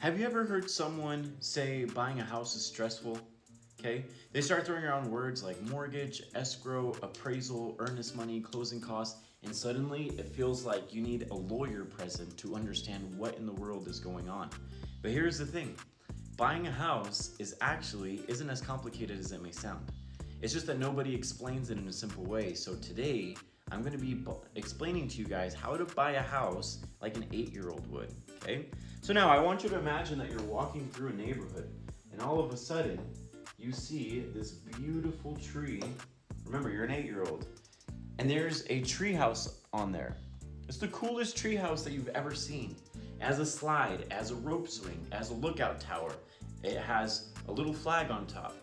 Have you ever heard someone say buying a house is stressful? Okay, they start throwing around words like mortgage, escrow, appraisal, earnest money, closing costs, and suddenly it feels like you need a lawyer present to understand what in the world is going on. But here's the thing, buying a house isn't as complicated as it may sound. It's just that nobody explains it in a simple way. So today, I'm gonna be explaining to you guys how to buy a house like an 8-year-old would, okay? So now I want you to imagine that you're walking through a neighborhood and all of a sudden you see this beautiful tree. Remember, you're an 8-year-old, and there's a tree house on there. It's the coolest tree house that you've ever seen. It has a slide, it has a rope swing, it has a lookout tower, it has a little flag on top.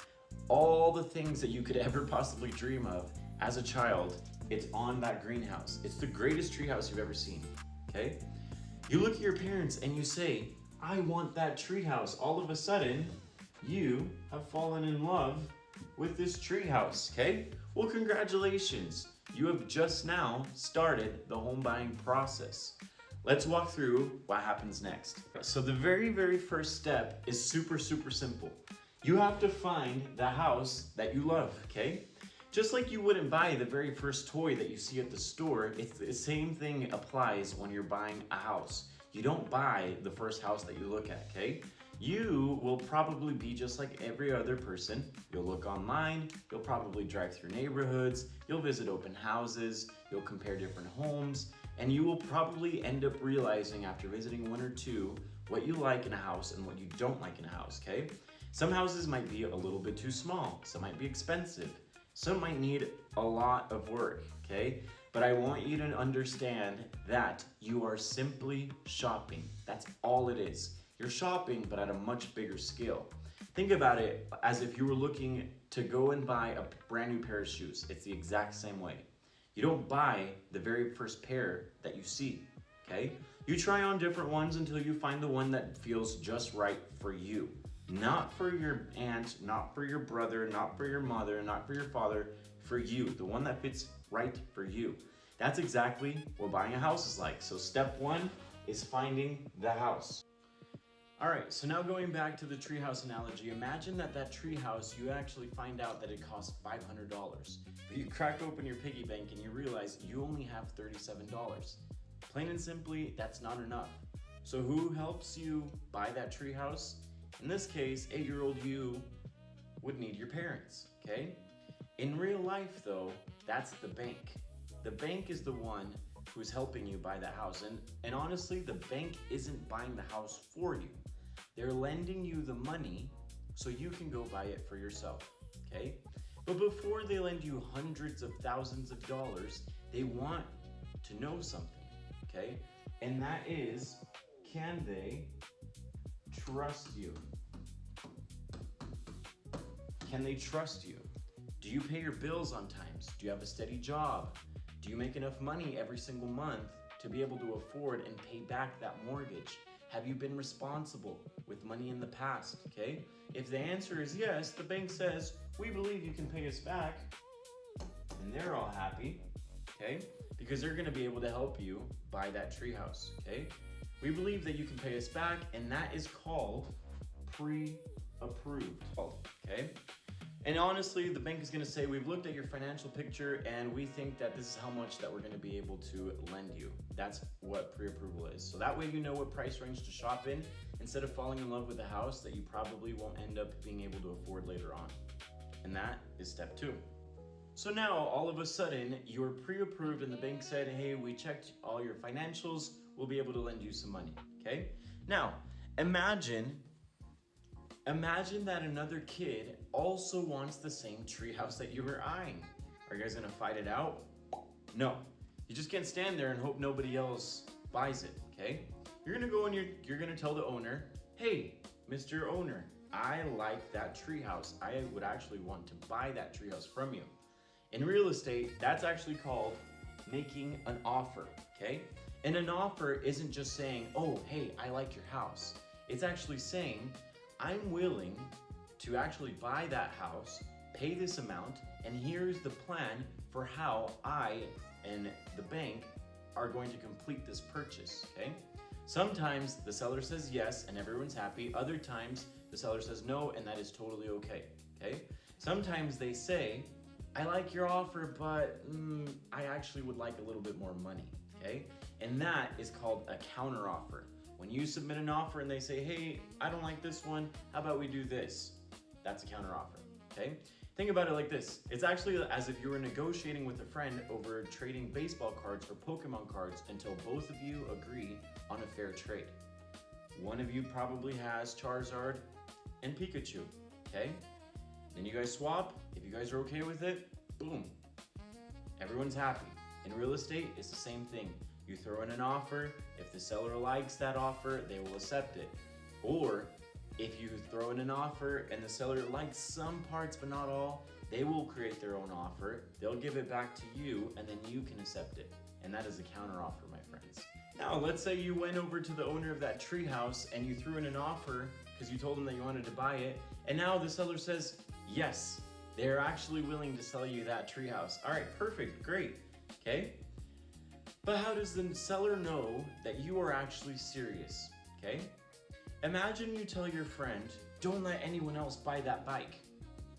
All the things that you could ever possibly dream of as a child, it's on that greenhouse. It's the greatest tree house you've ever seen, okay? You look at your parents and you say, I want that tree house. All of a sudden, you have fallen in love with this tree house, okay? Well, congratulations. You have just now started the home buying process. Let's walk through what happens next. So the very first step is super simple. You have to find the house that you love, okay? Just like you wouldn't buy the very first toy that you see at the store, it's the same thing applies when you're buying a house. You don't buy the first house that you look at, okay? You will probably be just like every other person. You'll look online, you'll probably drive through neighborhoods, you'll visit open houses, you'll compare different homes, and you will probably end up realizing after visiting one or two what you like in a house and what you don't like in a house, okay? Some houses might be a little bit too small, some might be expensive, some might need a lot of work, okay? But I want you to understand that you are simply shopping. That's all it is. You're shopping, but at a much bigger scale. Think about it as if you were looking to go and buy a brand new pair of shoes. It's the exact same way. You don't buy the very first pair that you see, okay? You try on different ones until you find the one that feels just right for you. Not for your aunt, not for your brother, not for your mother, not for your father, for you, the one that fits right for you. That's exactly what buying a house is like. So step one is finding the house. All right, so now going back to the treehouse analogy, imagine that treehouse, you actually find out that it costs $500, but you crack open your piggy bank and you realize you only have $37. Plain and simply, that's not enough. So who helps you buy that treehouse? In this case, 8-year-old you would need your parents, okay? In real life though, that's the bank. The bank is the one who's helping you buy that house. And honestly, the bank isn't buying the house for you. They're lending you the money so you can go buy it for yourself, okay? But before they lend you hundreds of thousands of dollars, they want to know something, okay? And that is, can they trust you? Can they trust you? Do you pay your bills on time? Do you have a steady job? Do you make enough money every single month to be able to afford and pay back that mortgage? Have you been responsible with money in the past, okay? If the answer is yes, the bank says, we believe you can pay us back, and they're all happy, okay? Because they're gonna be able to help you buy that treehouse, okay? We believe that you can pay us back, and that is called pre-approved, okay? And honestly, the bank is gonna say, we've looked at your financial picture and we think that this is how much that we're gonna be able to lend you. That's what pre-approval is. So that way you know what price range to shop in instead of falling in love with a house that you probably won't end up being able to afford later on. And that is step 2. So now, all of a sudden, you're pre-approved and the bank said, hey, we checked all your financials, we'll be able to lend you some money, okay? Now, imagine that another kid also wants the same treehouse that you were eyeing. Are you guys gonna fight it out? No. You just can't stand there and hope nobody else buys it, okay? You're gonna go and you're gonna tell the owner, hey, Mr. Owner, I like that treehouse. I would actually want to buy that treehouse from you. In real estate, that's actually called making an offer, okay? And an offer isn't just saying, oh, hey, I like your house. It's actually saying, I'm willing to actually buy that house, pay this amount, and here's the plan for how I and the bank are going to complete this purchase, okay? Sometimes the seller says yes and everyone's happy. Other times the seller says no and that is totally okay. Sometimes they say, I like your offer, but I actually would like a little bit more money. And that is called a counter offer. When you submit an offer and they say, hey, I don't like this one, how about we do this? That's a counter offer. Think about it like this. It's actually as if you were negotiating with a friend over trading baseball cards or Pokemon cards until both of you agree on a fair trade. One of you probably has Charizard and Pikachu, Then you guys swap. If you guys are okay with it, boom, everyone's happy. In real estate, it's the same thing. You throw in an offer. If the seller likes that offer, they will accept it. Or if you throw in an offer and the seller likes some parts but not all, they will create their own offer. They'll give it back to you and then you can accept it. And that is a counter offer, my friends. Now, let's say you went over to the owner of that treehouse and you threw in an offer because you told them that you wanted to buy it. And now the seller says, yes, they're actually willing to sell you that treehouse. All right, perfect, great, But how does the seller know that you are actually serious, Imagine you tell your friend, don't let anyone else buy that bike.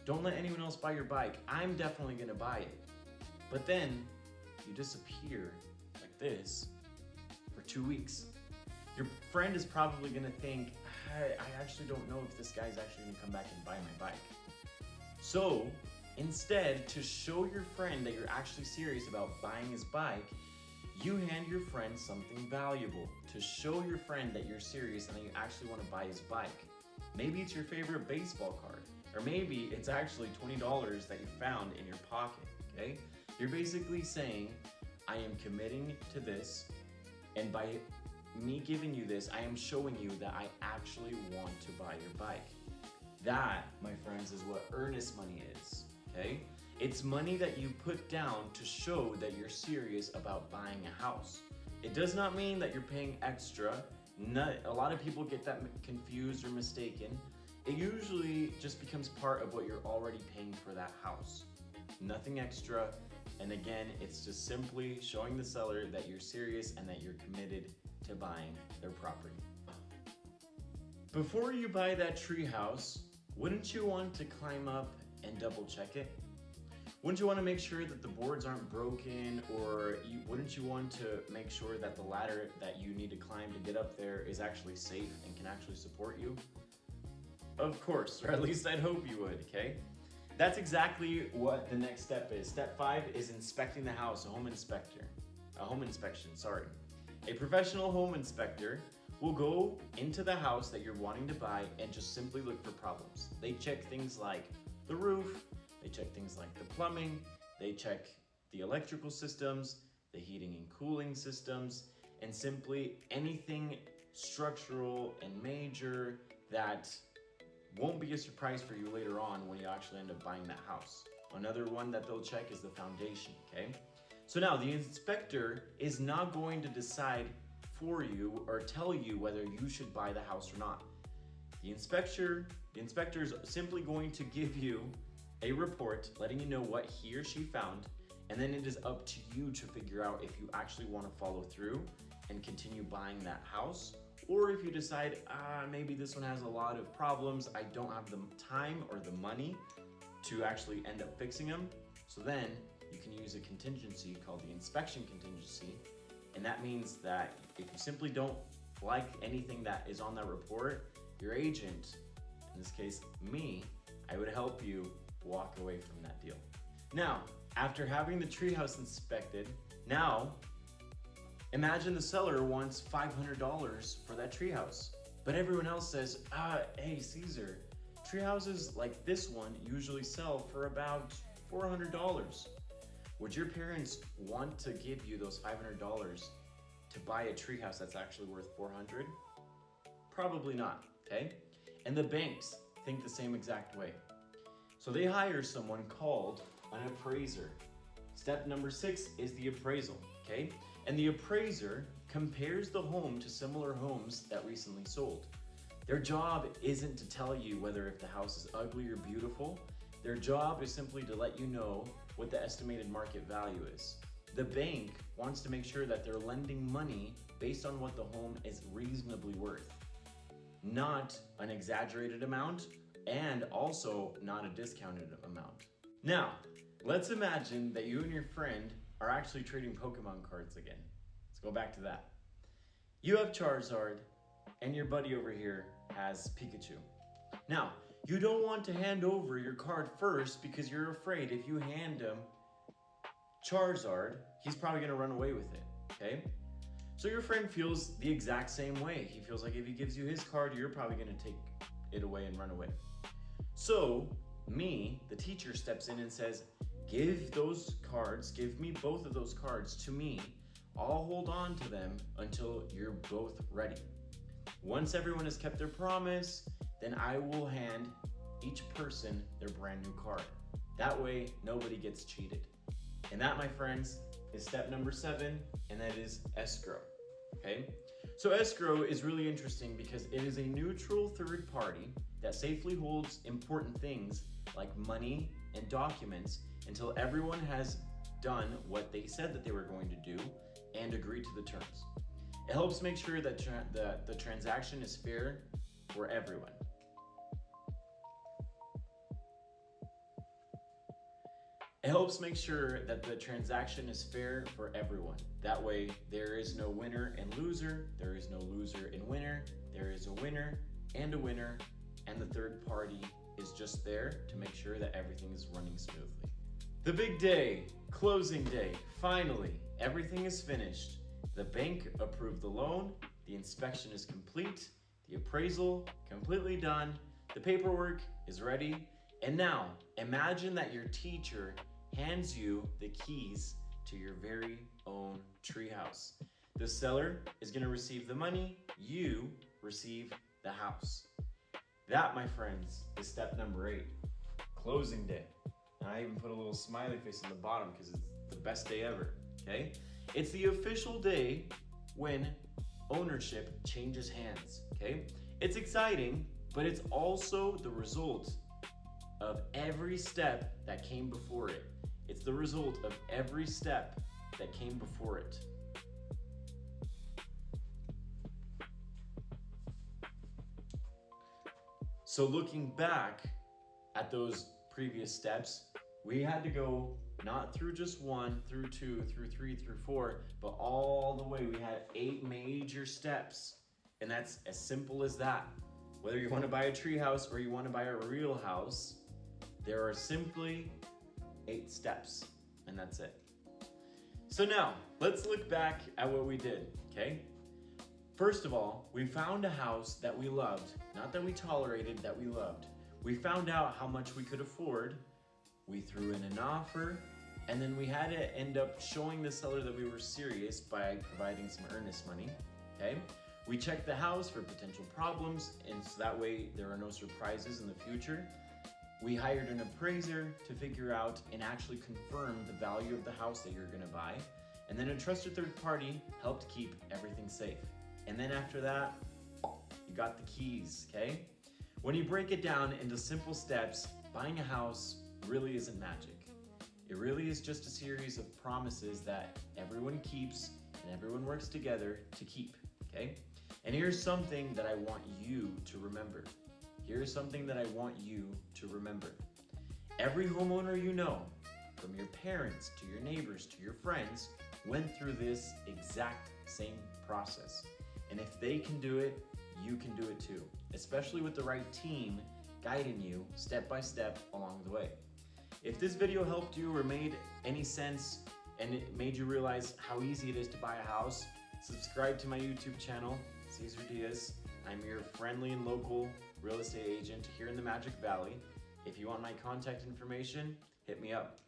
Don't let anyone else buy your bike. I'm definitely gonna buy it. But then you disappear like this for 2 weeks. Your friend is probably gonna think, I actually don't know if this guy's actually gonna come back and buy my bike. So instead, to show your friend that you're actually serious about buying his bike, you hand your friend something valuable to show your friend that you're serious and that you actually want to buy his bike. Maybe it's your favorite baseball card, or maybe it's actually $20 that you found in your pocket, You're basically saying, I am committing to this, and by me giving you this, I am showing you that I actually want to buy your bike. That, my friends, is what earnest money is, It's money that you put down to show that you're serious about buying a house. It does not mean that you're paying extra. A lot of people get that confused or mistaken. It usually just becomes part of what you're already paying for that house. Nothing extra. And again, it's just simply showing the seller that you're serious and that you're committed to buying their property. Before you buy that tree house, wouldn't you want to climb up and double check it? Wouldn't you want to make sure that the boards aren't broken, or wouldn't you want to make sure that the ladder that you need to climb to get up there is actually safe and can actually support you? Of course, or at least I'd hope you would, That's exactly what the next step is. Step 5 is inspecting the house, a home inspection, A professional home inspector will go into the house that you're wanting to buy and just simply look for problems. They check things like the roof, they check things like the plumbing, they check the electrical systems, the heating and cooling systems, and simply anything structural and major that won't be a surprise for you later on when you actually end up buying that house. Another one that they'll check is the foundation, So now the inspector is not going to decide for you or tell you whether you should buy the house or not. The inspector is simply going to give you a report letting you know what he or she found, and then it is up to you to figure out if you actually want to follow through and continue buying that house, or if you decide, maybe this one has a lot of problems, I don't have the time or the money to actually end up fixing them. So then you can use a contingency called the inspection contingency, and that means that if you simply don't like anything that is on that report, your agent, in this case me, I would help you walk away from that deal. Now, after having the treehouse inspected, now imagine the seller wants $500 for that treehouse, but everyone else says, hey Caesar, treehouses like this one usually sell for about $400. Would your parents want to give you those $500 to buy a treehouse that's actually worth $400? Probably not, And the banks think the same exact way. So they hire someone called an appraiser. Step number 6 is the appraisal, And the appraiser compares the home to similar homes that recently sold. Their job isn't to tell you whether if the house is ugly or beautiful. Their job is simply to let you know what the estimated market value is. The bank wants to make sure that they're lending money based on what the home is reasonably worth, not an exaggerated amount and also not a discounted amount. Now, let's imagine that you and your friend are actually trading Pokemon cards again. Let's go back to that. You have Charizard and your buddy over here has Pikachu. Now, you don't want to hand over your card first because you're afraid if you hand him Charizard, he's probably going to run away with it, okay? So your friend feels the exact same way. He feels like if he gives you his card, you're probably going to take it away and run away. So me, the teacher, steps in and says, give me both of those cards to me. I'll hold on to them until you're both ready. Once everyone has kept their promise, then I will hand each person their brand new card. That way, nobody gets cheated. And that, my friends, is step number 7, and that is escrow, okay? So escrow is really interesting because it is a neutral third party that safely holds important things like money and documents until everyone has done what they said that they were going to do and agree to the terms. It helps make sure that the transaction is fair for everyone. It helps make sure that the transaction is fair for everyone. That way, there is no winner and loser, there is no loser and winner, there is a winner, and the third party is just there to make sure that everything is running smoothly. The big day, closing day, finally, everything is finished. The bank approved the loan, the inspection is complete, the appraisal completely done, the paperwork is ready, and now imagine that your teacher hands you the keys to your very own treehouse. The seller is going to receive the money, you receive the house. That, my friends, is step number 8, closing day. And I even put a little smiley face on the bottom because it's the best day ever, okay? It's the official day when ownership changes hands, okay? It's exciting, but it's also the result of every step that came before it. It's the result of every step that came before it. So looking back at those previous steps, we had to go not through just 1, through 2, through 3, through 4, but all the way. We had 8 major steps, and that's as simple as that. Whether you want to buy a tree house or you want to buy a real house, there are simply 8 steps, and that's it. So now, let's look back at what we did, okay? First of all, we found a house that we loved, not that we tolerated, that we loved. We found out how much we could afford, we threw in an offer, and then we had to end up showing the seller that we were serious by providing some earnest money, okay? We checked the house for potential problems, and so that way there are no surprises in the future. We hired an appraiser to figure out and actually confirm the value of the house that you're gonna buy. And then a trusted third party helped keep everything safe. And then after that, you got the keys, okay? When you break it down into simple steps, buying a house really isn't magic. It really is just a series of promises that everyone keeps and everyone works together to keep, okay? And here's something that I want you to remember. Here's something that I want you to remember. Every homeowner you know, from your parents to your neighbors to your friends, went through this exact same process. And if they can do it, you can do it too, especially with the right team guiding you step by step along the way. If this video helped you or made any sense and it made you realize how easy it is to buy a house, subscribe to my YouTube channel, Cesar Diaz. I'm your friendly and local real estate agent here in the Magic Valley. If you want my contact information, hit me up.